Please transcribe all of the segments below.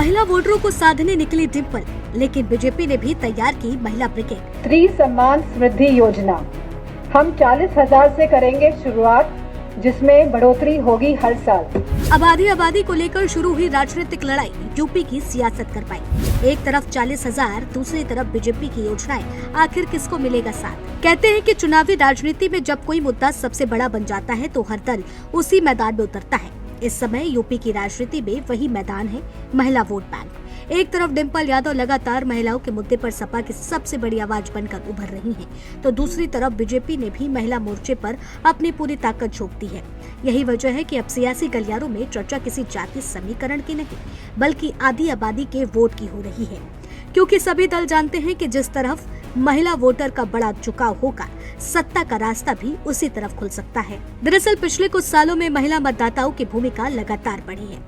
महिला वोटरों को साधने निकली डिम्पल, लेकिन बीजेपी ने भी तैयार की महिला ब्रिगेड। स्त्री सम्मान समृद्धि योजना हम 40,000 से करेंगे शुरुआत, जिसमें बढ़ोतरी होगी हर साल। आबादी को लेकर शुरू हुई राजनीतिक लड़ाई यूपी की सियासत कर पाई। एक तरफ 40,000, दूसरी तरफ बीजेपी की योजनाएं। आखिर किसको मिलेगा साथ? कहते हैं कि चुनावी राजनीति में जब कोई मुद्दा सबसे बड़ा बन जाता है तो हर दल उसी मैदान में उतरता है। इस समय यूपी की राजनीति में वही मैदान है, महिला वोट बैंक। एक तरफ डिम्पल यादव लगातार महिलाओं के मुद्दे पर सपा की सबसे बड़ी आवाज बनकर उभर रही हैं, तो दूसरी तरफ बीजेपी ने भी महिला मोर्चे पर अपनी पूरी ताकत झोंक दी है। यही वजह है कि अब सियासी गलियारों में चर्चा किसी जाति समीकरण की नहीं, बल्कि आधी आबादी के वोट की हो रही है, क्योंकि सभी दल जानते हैं कि जिस तरफ महिला वोटर का बड़ा झुकाव होगा, सत्ता का रास्ता भी उसी तरफ खुल सकता है। दरअसल पिछले कुछ सालों में महिला मतदाताओं की भूमिका लगातार बढ़ी है।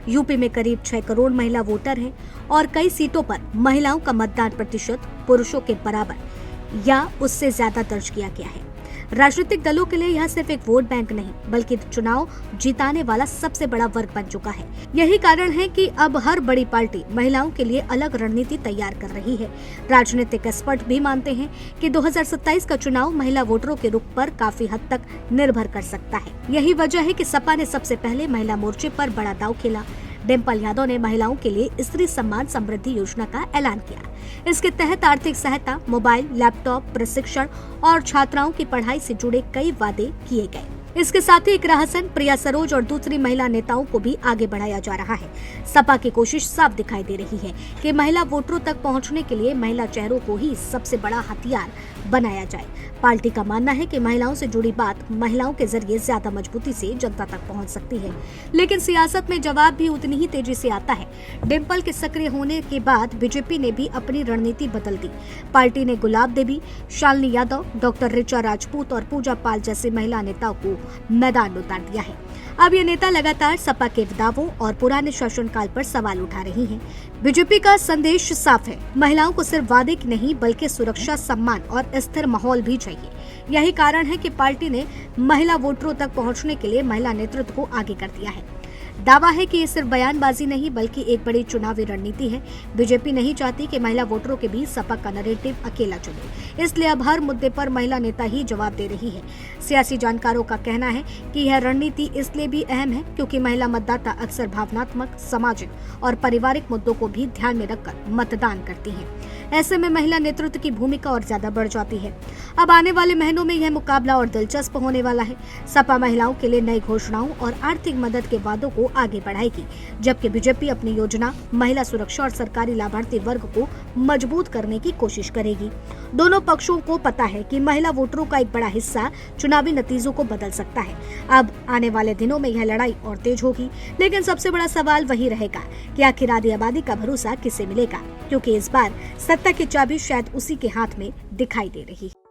यूपी में करीब 6 करोड़ महिला वोटर हैं और कई सीटों पर महिलाओं का मतदान प्रतिशत पुरुषों के बराबर या उससे ज्यादा दर्ज किया गया है। राजनीतिक दलों के लिए यह सिर्फ एक वोट बैंक नहीं, बल्कि चुनाव जिताने वाला सबसे बड़ा वर्ग बन चुका है। यही कारण है कि अब हर बड़ी पार्टी महिलाओं के लिए अलग रणनीति तैयार कर रही है। राजनीतिक एक्सपर्ट भी मानते हैं कि 2027 का चुनाव महिला वोटरों के रुख पर काफी हद तक निर्भर कर सकता है। यही वजह है कि सपा ने सबसे पहले महिला मोर्चे पर बड़ा दांव खेला। डिम्पल यादव ने महिलाओं के लिए स्त्री सम्मान समृद्धि योजना का ऐलान किया। इसके तहत आर्थिक सहायता, मोबाइल, लैपटॉप, प्रशिक्षण और छात्राओं की पढ़ाई से जुड़े कई वादे किए गए। इसके साथ ही इकरा हसन, प्रिया सरोज और दूसरी महिला नेताओं को भी आगे बढ़ाया जा रहा है। सपा की कोशिश साफ दिखाई दे रही है कि महिला वोटरों तक पहुंचने के लिए महिला चेहरों को ही सबसे बड़ा हथियार बनाया जाए। पार्टी का मानना है कि महिलाओं से जुड़ी बात महिलाओं के जरिए ज्यादा मजबूती से जनता तक पहुंच सकती है, लेकिन सियासत में जवाब भी उतनी ही तेजी से आता है। डिम्पल के सक्रिय होने के बाद बीजेपी ने भी अपनी रणनीति बदल दी। पार्टी ने गुलाब देवी, शालिनी यादव, डॉक्टर ऋचा राजपूत और पूजा पाल जैसे महिला नेताओं को मैदान में उतार दिया है। अब ये नेता लगातार सपा के दावों और पुराने शासनकाल पर सवाल उठा रही हैं। बीजेपी का संदेश साफ है, महिलाओं को सिर्फ वादे की नहीं बल्कि सुरक्षा, सम्मान और स्थिर माहौल भी चाहिए। यही कारण है कि पार्टी ने महिला वोटरों तक पहुंचने के लिए महिला नेतृत्व को आगे कर दिया है। दावा है कि ये सिर्फ बयानबाजी नहीं बल्कि एक बड़ी चुनावी रणनीति है। बीजेपी नहीं चाहती कि महिला वोटरों के बीच सपा का नैरेटिव अकेला चले, इसलिए अब हर मुद्दे पर महिला नेता ही जवाब दे रही है। सियासी जानकारों का कहना है कि यह रणनीति इसलिए भी अहम है क्योंकि महिला मतदाता अक्सर भावनात्मक, सामाजिक और पारिवारिक मुद्दों को भी ध्यान में रखकर मतदान करती है। ऐसे में महिला नेतृत्व की भूमिका और ज्यादा बढ़ जाती है। अब आने वाले महीनों में यह मुकाबला और दिलचस्प होने वाला है। सपा महिलाओं के लिए नई घोषणाओं और आर्थिक मदद के वादों को आगे बढ़ाएगी, जबकि बीजेपी अपनी योजना, महिला सुरक्षा और सरकारी लाभार्थी वर्ग को मजबूत करने की कोशिश करेगी। दोनों पक्षों को पता है कि महिला वोटरों का एक बड़ा हिस्सा चुनावी नतीजों को बदल सकता है। अब आने वाले दिनों में यह लड़ाई और तेज होगी, लेकिन सबसे बड़ा सवाल वही रहेगा कि आखिर आधी आबादी का भरोसा किसे मिलेगा, क्योंकि इस बार सत्ता की चाबी शायद उसी के हाथ में दिखाई दे रही है।